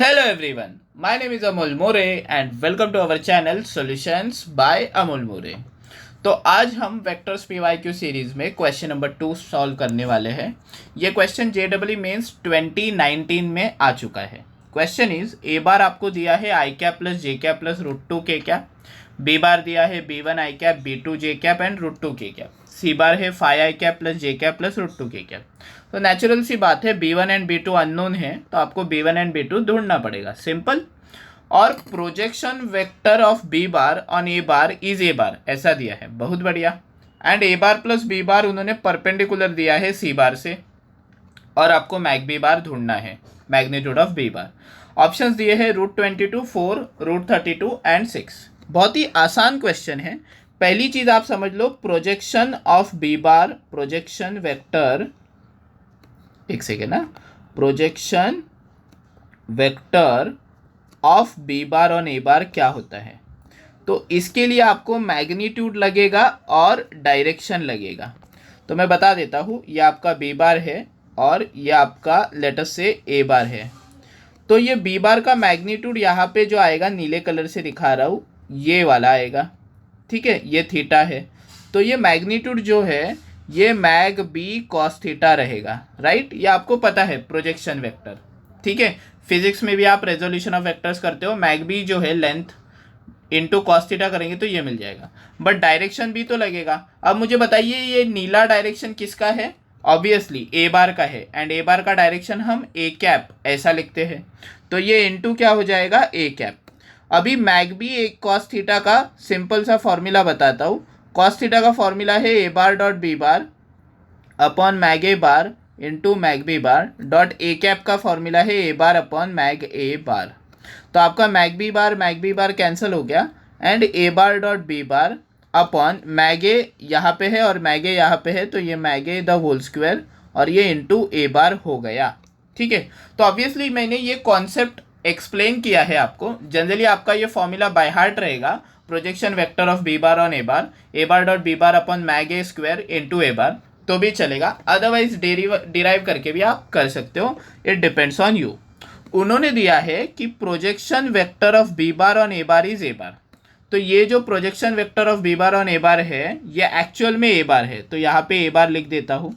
Hello everyone, my name is Amol More and welcome to our channel Solutions by Amol More। तो आज हम vectors PYQ series में question number 2 solve करने वाले हैं। ये क्वेश्चन जेडब्ल्यू मेंस 2019 में आ चुका है। क्वेश्चन इज ए बार आपको दिया है I cap plus J cap plus root two K cap, B bar दिया है B one I cap B two J cap and root two K cap, C bar है five I cap plus J cap plus root two K cap. तो natural सी बात है B one and B two unknown है, तो आपको B one and B two ढूंढना पड़ेगा, सिंपल। और projection vector of B bar on A bar is A bar ऐसा दिया है, बहुत बढ़िया। And A bar plus B bar उन्होंने परपेंडिकुलर दिया है सी बार से, और आपको मैग बी बार ढूंढना है, magnitude of B bar. Options दिए हैं √22, 4, √32 एंड 6। बहुत ही आसान क्वेश्चन है। पहली चीज आप समझ लो, projection of B bar, projection vector, एक सेकेंड ना, projection vector of B bar on A bar क्या होता है। तो इसके लिए आपको मैग्नीट्यूड लगेगा और डायरेक्शन लगेगा। तो मैं बता देता हूँ, ये आपका बी बार है और ये आपका लेटर से ए बार है। तो ये बी बार का मैग्नीट्यूड यहाँ पे जो आएगा, नीले कलर से दिखा रहा हूँ, ये वाला आएगा, ठीक है, ये थीटा है। तो ये मैग्नीट्यूड जो है ये मैग बी कॉस थीटा रहेगा, राइट। ये आपको पता है प्रोजेक्शन वेक्टर, ठीक है। फिजिक्स में भी आप रेजोल्यूशन ऑफ वेक्टर्स करते हो, मैग बी जो है लेंथ इंटू कॉस थीटा करेंगे तो ये मिल जाएगा। बट डायरेक्शन भी तो लगेगा। अब मुझे बताइए ये नीला डायरेक्शन किसका है? ऑब्वियसली ए बार का है, एंड ए बार का डायरेक्शन हम ए कैप ऐसा लिखते हैं, तो ये इंटू क्या हो जाएगा, ए कैप। अभी मैग बी एक कॉस थीटा का सिंपल सा फॉर्मूला बताता हूँ। कॉस थीटा का फॉर्मूला है A bar dot B bar upon mag A bar into mag B bar dot A cap का फॉर्मूला है A bar upon mag A bar. तो आपका मैग बी बार कैंसिल हो गया, and A bar dot B bar upon mag A यहाँ पे है और मैग ए यहाँ पे है, तो ये mag A the whole square और ये इंटू ए बार हो गया, ठीक है। तो ऑब्वियसली मैंने ये कॉन्सेप्ट एक्सप्लेन किया है आपको। जनरली आपका ये फॉर्मूला बाय हार्ट रहेगा, projection vector of B bar on A bar dot B bar upon mag A square into A bar, तो भी चलेगा। अदरवाइज डिराइव करके भी आप कर सकते हो, इट डिपेंड्स ऑन यू। उन्होंने दिया है कि projection vector of B bar on A bar is A bar. तो ये जो projection vector of B bar on A bar है ये एक्चुअल में ए बार है, तो यहाँ पे ए बार लिख देता हूँ।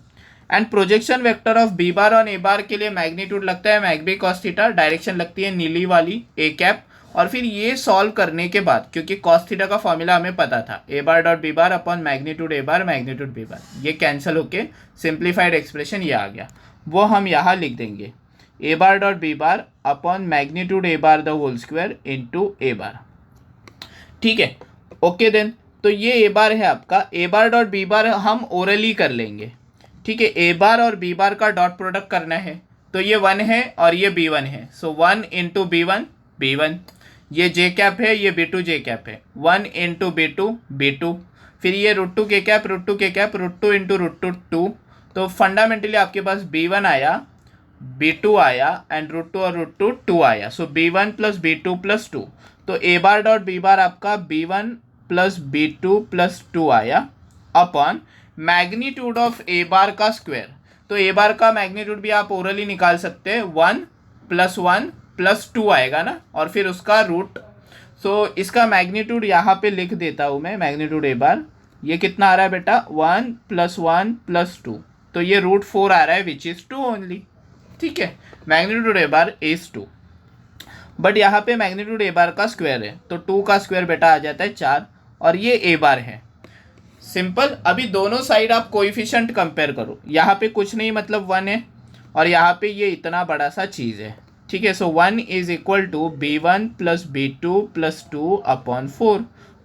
And projection vector of B bar on A bar के लिए मैग्नीट्यूड लगता है mag B cos theta, direction लगती है नीली वाली ए कैप। और फिर ये सॉल्व करने के बाद, क्योंकि कॉस थीटा का फॉर्मूला हमें पता था, A bar dot B bar upon magnitude A bar magnitude B bar, ये कैंसिल होके सिंप्लीफाइड एक्सप्रेशन ये आ गया, वो हम यहाँ लिख देंगे A bar dot B bar upon magnitude A bar the whole square into A bar, ठीक है। ओके देन, तो ये ए बार है आपका। ए बार डॉट बी बार हम ओरली कर लेंगे, ठीक है। ए बार और बी बार का डॉट प्रोडक्ट करना है, तो ये 1 है और ये बी1 है, सो 1 इंटू बी1 बी1, ये जे कैप है, ये बी टू जे कैप है, 1 इंटू बी टू, फिर ये √2 के कैप √2 इंटू √2 तो फंडामेंटली आपके पास बी1 आया, बी2 आया एंड √2 और √2 आया, सो बी1 प्लस बी2 प्लस 2। तो ए बार डॉट बी बार आपका बी1 प्लस बी2 प्लस 2 आया अपॉन मैग्नीट्यूड ऑफ ए बार का स्क्वायर। तो ए बार का मैग्नीट्यूड भी आप ओरली निकाल सकते हैं, 1 प्लस 2 आएगा ना, और फिर उसका रूट। सो इसका मैग्नीट्यूड यहाँ पे लिख देता हूँ मैं, मैग्नीट्यूड ए बार ये कितना आ रहा है बेटा, 1 प्लस 2, तो ये √4 आ रहा है विच इज़ 2 ओनली, ठीक है। Magnitude A bar is 2, but यहाँ पे मैग्नीट्यूड ए बार का स्क्वायर है, तो 2 का स्क्वायर बेटा आ जाता है 4, और ये ए बार है, सिंपल। अभी दोनों साइड आप कोएफिशिएंट कंपेयर करो, यहाँ पे कुछ नहीं मतलब 1 है, और यहाँ पे ये इतना बड़ा सा चीज़ है, ठीक है। So 1 is equal to B one plus B two plus 2 upon 4,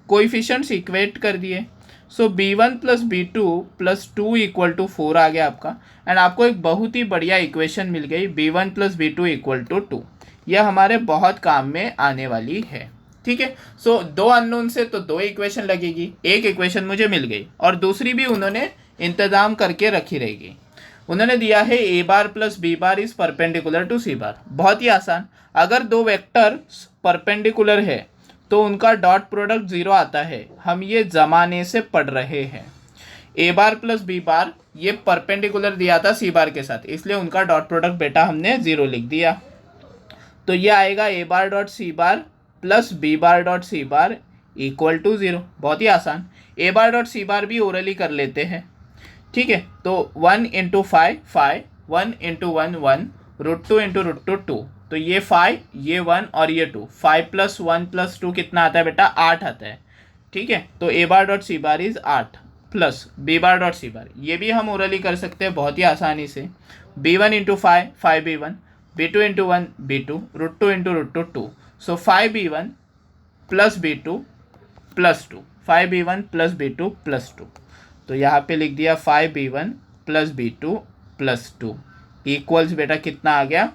coefficients equate कर दिए। So B one plus B two plus 2 equal to 4 आ गया आपका, एंड आपको एक बहुत ही बढ़िया इक्वेशन मिल गई, B one plus B two equal to 2। यह हमारे बहुत काम में आने वाली है, ठीक है। सो 2 अननोन से तो 2 इक्वेशन लगेगी, एक इक्वेशन मुझे मिल गई, और दूसरी भी उन्होंने इंतजाम करके रखी रहेगी। उन्होंने दिया है A bar plus B bar is perpendicular to C bar. बहुत ही आसान, अगर दो वेक्टर परपेंडिकुलर है तो उनका डॉट प्रोडक्ट 0 आता है, हम ये जमाने से पढ़ रहे हैं। ए बार प्लस बी बार ये परपेंडिकुलर दिया था सी बार के साथ, इसलिए उनका डॉट प्रोडक्ट बेटा हमने 0 लिख दिया। तो ये आएगा A bar dot C bar plus B bar dot C bar equal to 0। बहुत ही आसान। ए बार डॉट सी बार भी ओरली कर लेते हैं, ठीक है। तो 1 इंटू 5, 1 इंटू 1 1, √2 इंटू √2 2। तो ये 5, ये 1 और ये 2, 5 + 1 + 2 कितना आता है बेटा? 8 आता है, ठीक है। तो A bar dot C bar is 8 plus B bar dot C bar, ये भी हम ओरली कर सकते हैं बहुत ही आसानी से। b1 into 5, 5b1, b2 into 1 b2, √2 into √2 2। सो 5b1 plus b2 plus 2, 5b1 plus b2 plus 2। तो यहाँ पे लिख दिया 5b1 plus b2 plus 2 equals बेटा कितना आ गया?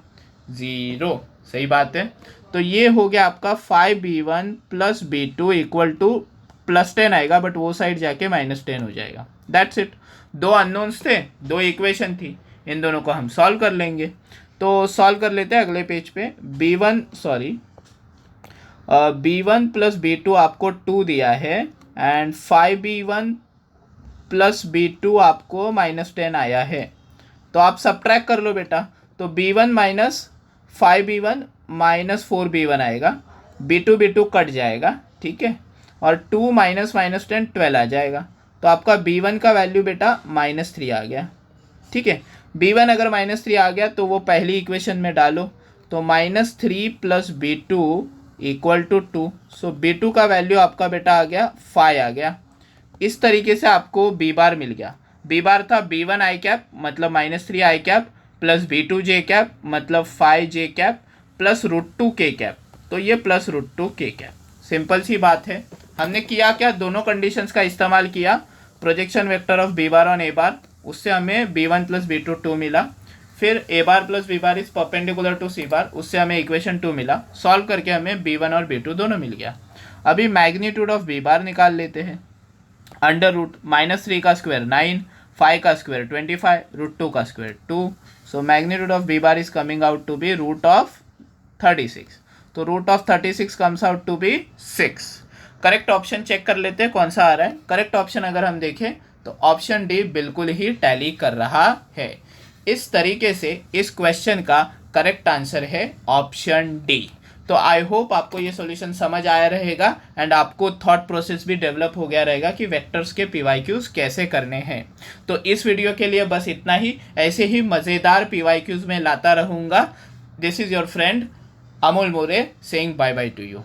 0। सही बात है। तो ये हो गया आपका 5b1 plus b2 equal to +10 आएगा, बट वो साइड जाके -10 हो जाएगा। That's it. दो अननोन्स थे, दो इक्वेशन थी, इन दोनों को हम सॉल्व कर लेंगे। तो सॉल्व कर लेते हैं अगले पेज पे। b1 प्लस b2 आपको 2 दिया है एंड 5b1 प्लस b2 आपको -10 आया है। तो आप सबट्रैक्ट कर लो बेटा। तो b1 minus 5b1 minus 4b1 आएगा, b2 कट जाएगा, ठीक है। और 2 माइनस -10 12 आ जाएगा। तो आपका b1 का वैल्यू बेटा -3 आ गया, ठीक है। b1 अगर -3 आ गया तो वो पहली इक्वेशन में डालो, तो -3 plus b2 equal to 2। So b2 का वैल्यू आपका बेटा आ गया 5 आ गया। इस तरीके से आपको बी बार मिल गया। बी बार था b1 आई कैप मतलब -3 आई कैप प्लस b2 जे कैप मतलब 5 जे कैप प्लस √2 के कैप। तो ये प्लस √2 के कैप। सिंपल सी बात है। हमने किया क्या? दोनों कंडीशंस का इस्तेमाल किया। Projection vector of B bar on A bar, उससे हमें b1 प्लस b2 2 मिला। फिर A bar plus B bar is perpendicular to C bar, उससे हमें इक्वेशन 2 मिला। सॉल्व करके हमें b1 और b2 दोनों मिल गया। अभी मैग्नीट्यूड ऑफ बी बार निकाल लेते हैं। अंडर रूट -3 का स्क्वायर 9, 5 का स्क्वायर 25, √2 का square 2। So magnitude of B bar is coming out to be √36। तो √36 comes out to be 6। Correct option check कर लेते हैं कौन सा आ रहा है। करेक्ट ऑप्शन अगर हम देखें तो ऑप्शन डी बिल्कुल ही टैली कर रहा है। इस तरीके से इस क्वेश्चन का करेक्ट आंसर है ऑप्शन डी। तो आई होप आपको ये सॉल्यूशन समझ आया रहेगा एंड आपको थॉट प्रोसेस भी डेवलप हो गया रहेगा कि वेक्टर्स के पीवाईक्यूज कैसे करने हैं। तो इस वीडियो के लिए बस इतना ही। ऐसे ही मज़ेदार पीवाईक्यूज में लाता रहूँगा। This is your friend Amol More saying bye bye to you.